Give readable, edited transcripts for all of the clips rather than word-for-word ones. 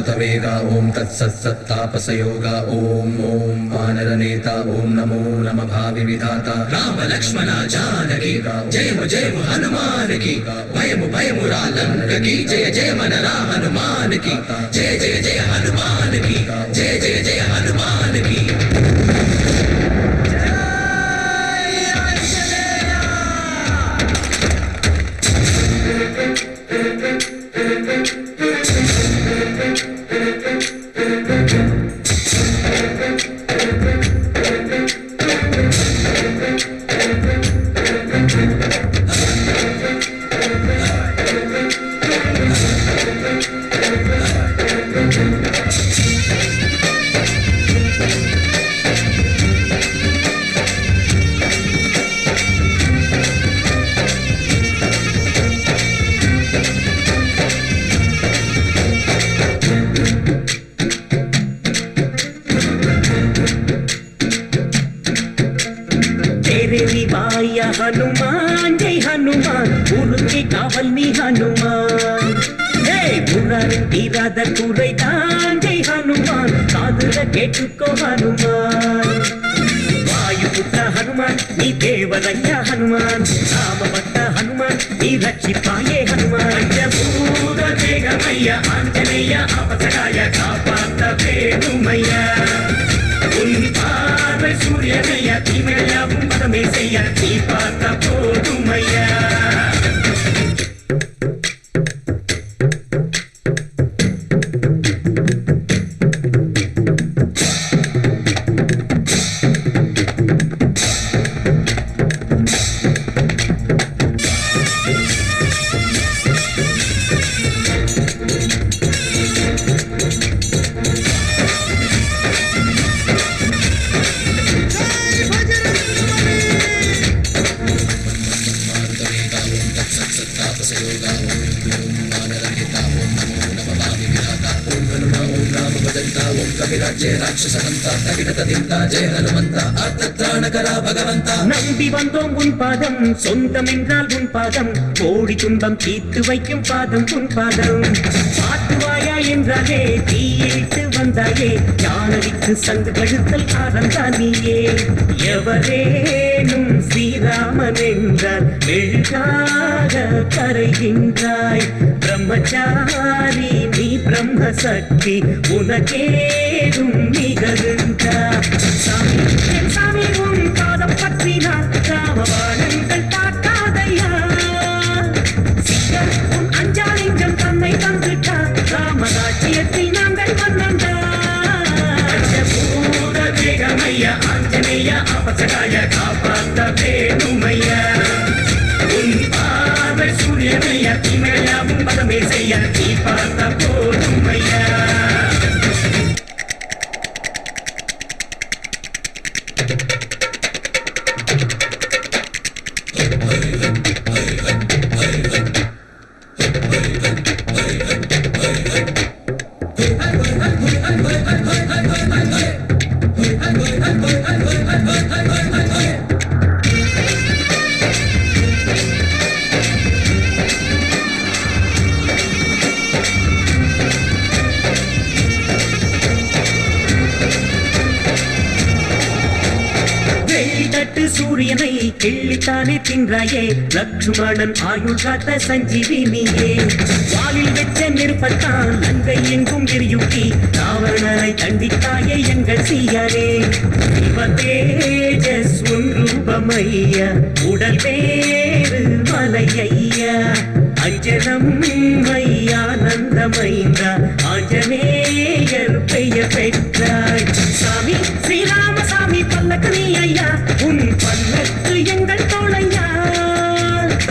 मारुतवेगा ॐ तत्सत्सत्तापसयोगा ॐ ॐ वानरनेता ॐ नमो नमः भाविविधाता राम लक्ष्मण जानकी जय हनुमान की भयमु रालंक की जय मनरा हनुमान की जय हनुमान की जय हनुमान की। हनुमान जय हनुमान उनके कावल में हनुमान हे इरादा कुறைதான் जय हनुमान कादुல கேட்டுக்கோ हनुमान वायुपुत्र हनुमान நீ தேவரையா हनुमान ராமபக்த हनुमान நீ ரட்சிப்பாயே हनुमान पंचभूत தேகமையா ஆஞ்சநேயா அவசகாய காப்பாத்த வேணுமையா உன் பார்வை சூரியனையா தீமையாவும் பதமே செய்ய நீ பார்த்த போதுமையா நம்பி வந்தோம் உன் பாதம் சொந்தம் என்றால் உன் பாதம் கோடி துன்பம் தீர்த்து வைக்கும் பாதம் உன் பாதம் பாட்டுவாயா என்றாலே தீயிட்டு வந்தாயே ஞானவிக்கு சங்கு கழுத்தல் ஆரந்தான் நீயே எவரேனும் ஸ்ரீராமன் என்றால் மெழுகாக கரைகின்றாய் பிரம்மச்சாரி நீ பிரம்ம சக்தி உனக்கேதும் நிகழ்ந்தா சாமி என் சாமி உன் பாதம் பற்றினார் ராமபாணங்கள் தாக்காதையா சிக்கல் உன் அஞ்சாலிங்கம் தன்னை தந்துட்டா ராமராஜ்யத்தில் நாங்கள் மன்னண்டா பஞ்சபூத தேகமையா ஆஞ்சநேயா அவசகாய காப்பாத்த வேணுமையா உன் பார்வை சூரியனையா தீமையாவும் பதமே செய்ய நீ பார்த்த போதுமையா சூரியனை கிள்ளித்தானே தின்றாயே லட்சுமணன் ஆயுள் காத்த சஞ்சீவினியே வாலில் வெச்ச நெருப்பத்தான் அங்கை எங்கும் எரியூட்டி ராவணனை தண்டித்தாயே எங்கள் சீயரே சிவதேஜஸ் உன் ரூபமையா உடல் வேறு மலையா அஞ்சனம் மையானந்தமைந்தா ஆஞ்சநேயர் பெயர் பெற்றாய் சாமி ஸ்ரீராமசாமி பல்லக்கு நீ ஐயா உன் பல்லக்கு எங்கள் தோளையா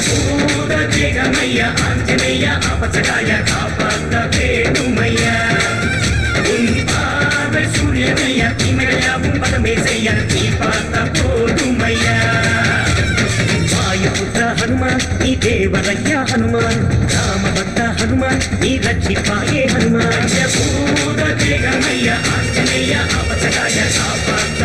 பூதேகமையா ஆஞ்சநேயா அவசகாய காப்பாத்த வேணுமையா உன் பார்வை சூரியனையா தீமையாவும் பதமே செய்ய நீ பார்த்த போதுமையா வாயுபுத்திர हनुमान நீ தேவரையா हनुमान ராமபக்த हनुमान நீ ரட்சிப்பாயே हनुमान பூத தேகமையா ஆஞ்சநேயா அவசகாய காப்பாத்த